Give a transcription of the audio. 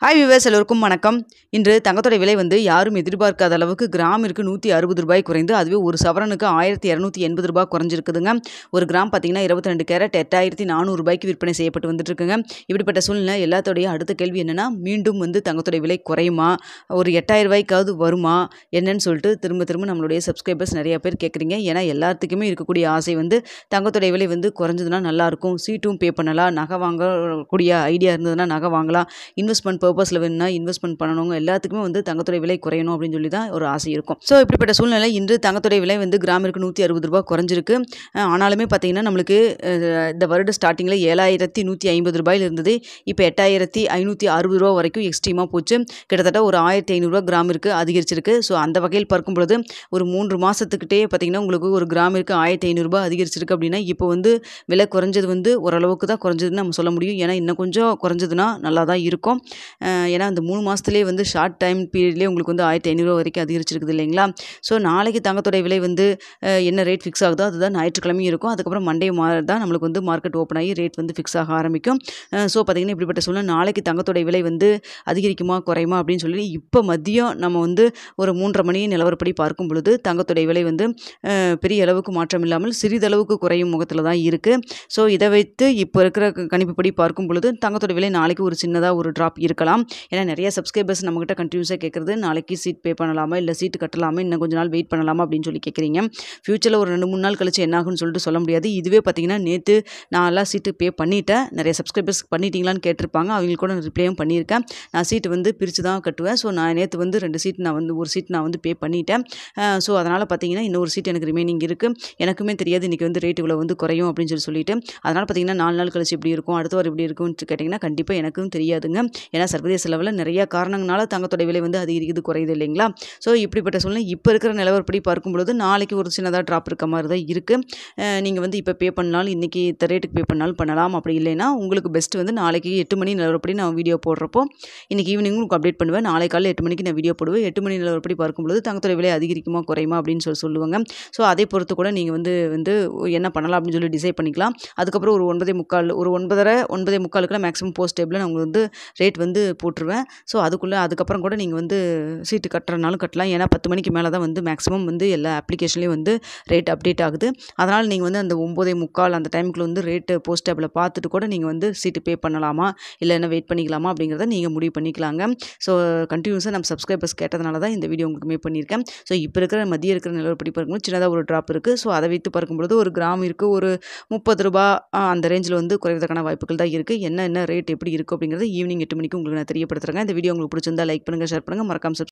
Hi viewers எல்லோருக்கும் வணக்கம். இன்று தங்கத்தோட விலை வந்து யாரும் எதிர்பார்க்காத அளவுக்கு கிராமிற்கு ரூ. 160 குறைந்து, அதுவே ஒரு சவரனுக்கு ரூ. 1280 குறைஞ்சிருக்குதுங்க. ஒரு கிராம் பார்த்தீங்கன்னா 22 கேரட் ரூ. 8400 விற்பனை செய்யப்பட்டு வந்துட்டு இருக்குங்க. இப்படிப்பட்ட சூழ்நிலை எல்லாத்தோடைய அடுத்த கேள்வி என்னன்னா, மீண்டும் வந்து தங்கத்தோட விலை குறையுமா, ஒரு ரூ. 8000 வருமா என்னன்னு சொல்லிட்டு திரும்ப திரும்ப நம்மளுடைய சப்ஸ்கிரைபர்ஸ் நிறைய பேர் கேட்குறீங்க. ஏன்னா எல்லாத்துக்குமே இருக்கக்கூடிய ஆசை வந்து தங்கத்தோட விலை வந்து குறைஞ்சதுன்னா நல்லாயிருக்கும், சீட்டும் பே பண்ணலாம், நகை வாங்கக்கூடிய ஐடியா இருந்ததுன்னா நகை வாங்கலாம், இன்வெஸ்ட்மெண்ட் பர்பஸில் வேணும்னா இன்வெஸ்ட்மெண்ட் பண்ணணுங்க, எல்லாத்துக்குமே வந்து தங்கத்துடைய விலை குறையணும் அப்படின்னு சொல்லி தான் ஒரு ஆசை இருக்கும். ஸோ இப்படிப்பட்ட சூழ்நிலை இன்று தங்கத்துடைய விலை வந்து கிராமிற்கு ரூ. 160 குறைஞ்சிருக்கு. ஆனாலுமே பார்த்தீங்கன்னா நம்மளுக்கு இந்த வருட ஸ்டார்டிங்கில் ரூ. 7150 இருந்தது. இப்போ ரூ. 8560 வரைக்கும் எக்ஸ்ட்ரீமாக போச்சு. கிட்டத்தட்ட ஒரு ரூ. 1500 கிராமிற்கு அதிகரிச்சிருக்கு. ஸோ அந்த வகையில் பார்க்கும் பொழுது ஒரு 3 மாதத்துக்கிட்டே பார்த்தீங்கன்னா உங்களுக்கு ஒரு கிராமிற்கு ரூ. 1500 அதிகரிச்சிருக்கு. அப்படின்னா இப்போ வந்து விலை குறைஞ்சது வந்து ஓரளவுக்கு தான் குறைஞ்சதுன்னு நம்ம சொல்ல முடியும். ஏன்னா இன்னும் கொஞ்சம் குறைஞ்சதுன்னா நல்லா தான் இருக்கும். ஏன்னா அந்த 3 மாதத்துலேயே வந்து ஷார்ட் டைம் பீரியட்லேயே உங்களுக்கு வந்து ரூ. 1500 வரைக்கும் அதிகரிச்சிருக்குது இல்லைங்களா. ஸோ நாளைக்கு தங்கத்தோடைய விலை வந்து என்ன ரேட் ஃபிக்ஸ் ஆகுதோ அதுதான் ஞாயிற்றுக்கிழமையும் இருக்கும். அதுக்கப்புறம் மண்டே தான் நம்மளுக்கு வந்து மார்க்கெட் ஓப்பன் ஆகி ரேட் வந்து ஃபிக்ஸ் ஆக ஆரம்பிக்கும். ஸோ பார்த்திங்கன்னா இப்படிப்பட்ட சூழ்நிலை நாளைக்கு தங்கத்தோடைய விலை வந்து அதிகரிக்குமா குறையுமா அப்படின்னு சொல்லி இப்போ மதியம் நம்ம வந்து ஒரு 3:30 மணி நிலவரப்படி பார்க்கும் பொழுது தங்கத்தோடைய விலை வந்து பெரிய அளவுக்கு மாற்றம் இல்லாமல் சிறிதளவுக்கு குறையும் முகத்தில் தான் இருக்குது. ஸோ இதை வைத்து இப்போ இருக்கிற கணிப்புப்படி பார்க்கும் பொழுது தங்கத்தோட விலை நாளைக்கு ஒரு சின்னதாக ஒரு ட்ராப் இருக்கலாம். ஏன்னா நிறைய சப்ஸ்கிரைபர்ஸ் நம்மகிட்ட கண்டினியூஸாக கேட்குறது, நாளைக்கு சீட் பே பண்ணலாமா, இல்லை சீட்டு கட்டலாமா, இன்னும் கொஞ்ச நாள் வெயிட் பண்ணலாமா அப்படின்னு சொல்லி கேட்குறீங்க. ஃப்யூச்சரில் ஒரு 2-3 நாள் கழிச்சு என்ன ஆகும்னு சொல்லிட்டு சொல்ல முடியாது. இதுவே பார்த்தீங்கன்னா நேற்று நான் எல்லாம் சீட்டு பே பண்ணிட்டேன். நிறைய சப்ஸ்கிரைபர்ஸ் பண்ணிட்டீங்களான்னு கேட்டிருப்பாங்க. அவங்களுக்கு கூட நான் ரிப்ளையும் பண்ணியிருக்கேன். நான் சீட்டு வந்து பிரித்து தான் கட்டுவேன். ஸோ நான் நேற்று வந்து 2 சீட் ஒரு சீட் நான் வந்து பே பண்ணிட்டேன். ஸோ அதனால் பார்த்தீங்கன்னா இன்னொரு சீட் எனக்கு ரிமைனிங் இருக்குது. எனக்குமே தெரியாது இன்றைக்கி வந்து ரேட் இவ்வளோ வந்து குறையும் அப்படின்னு சொல்லிட்டு. அதனால் பார்த்தீங்கன்னா 4 நாள் கழிச்சு இப்படி இருக்கும், அடுத்த வாரம் இப்படி இருக்கும்னு கேட்டிங்கன்னா கண்டிப்பாக எனக்கும் தெரியாதுங்க. ஏன்னா சர்வதேச லெவலில் நிறைய காரணங்களால தங்கத்தோட விலை வந்து அதிகரிக்குது குறையுது இல்லைங்களா. ஸோ இப்படிப்பட்ட சூழ்நிலை இப்போ இருக்கிற நிலவரப்படி பார்க்கும்பொழுது நாளைக்கு ஒரு சின்னதாக ட்ராப் இருக்க மாதிரி தான் இருக்குது. நீங்கள் வந்து இப்போ பே பண்ணாலும் இன்றைக்கி இந்த ரேட்டுக்கு பே பண்ணாலும் பண்ணலாம். அப்படி இல்லைன்னா உங்களுக்கு பெஸ்ட்டு வந்து நாளைக்கு 8 மணி நிலவரப்படி நான் வீடியோ போடுறப்போ இன்றைக்கி ஈவினிங் உங்களுக்கு அப்டேட் பண்ணுவேன். நாளை காலையில் 8 மணிக்கு நான் வீடியோ போடுவேன். 8 மணி நிலவரப்படி பார்க்கும்பொழுது தங்கத்தோட விலை அதிகரிக்குமா குறையுமா அப்படின்னு சொல்லுவாங்க. ஸோ அதை பொறுத்து கூட நீங்கள் வந்து என்ன பண்ணலாம் அப்படின்னு சொல்லி டிசைட் பண்ணிக்கலாம். அதுக்கப்புறம் ஒரு 9:45 ஒரு 9:30 மேக்ஸிமம் போஸ்ட் டேபிளில் நான் உங்களுக்கு வந்து ரேட் வந்து போட்டுருவேன். ஸோ அதுக்கப்புறம் கூட நீங்கள் வந்து சீட்டு கட்டுறனாலும் கட்டலாம். ஏன்னா 10 மணிக்கு மேலே தான் வந்து மேக்ஸிமம் வந்து எல்லா அப்ளிகேஷன்லேயும் வந்து ரேட் அப்டேட் ஆகுது. அதனால் நீங்கள் வந்து அந்த 9:45 அந்த டைமுக்குள்ள வந்து ரேட்டு போஸ்ட் டேபிளில் பார்த்துட்டு கூட நீங்கள் வந்து சீட்டு பே பண்ணலாமா, இல்லை என்ன வெயிட் பண்ணிக்கலாமா அப்படிங்கிறத நீங்கள் முடிவு பண்ணிக்கலாங்க. ஸோ கண்டினியூஸாக நம்ம சப்ஸ்கிரைபர்ஸ் கேட்டதுனால தான் இந்த வீடியோ உங்களுக்கு மேக் பண்ணியிருக்கேன். ஸோ இப்போ மதியம் இருக்கிற நிலவரப்படி பார்க்கும்போது சின்னதாக ஒரு ட்ராப் இருக்குது. ஸோ அதை வைத்து பார்க்கும்பொழுது ஒரு கிராம் இருக்குது ஒரு ரூ. 30 அந்த ரேஞ்சில் வந்து குறைவதற்கான வாய்ப்புகள் தான் இருக்குது. என்ன ரேட் எப்படி இருக்குது அப்படிங்கிறது ஈவினிங் 8 மணிக்கு உங்களுக்கு நான் தெரியப்படுத்துகிறேன். இந்த வீடியோ உங்களுக்கு பிடிச்சிருந்தா லைக் பண்ணுங்கள், ஷேர் பண்ணுங்கள், மறக்காம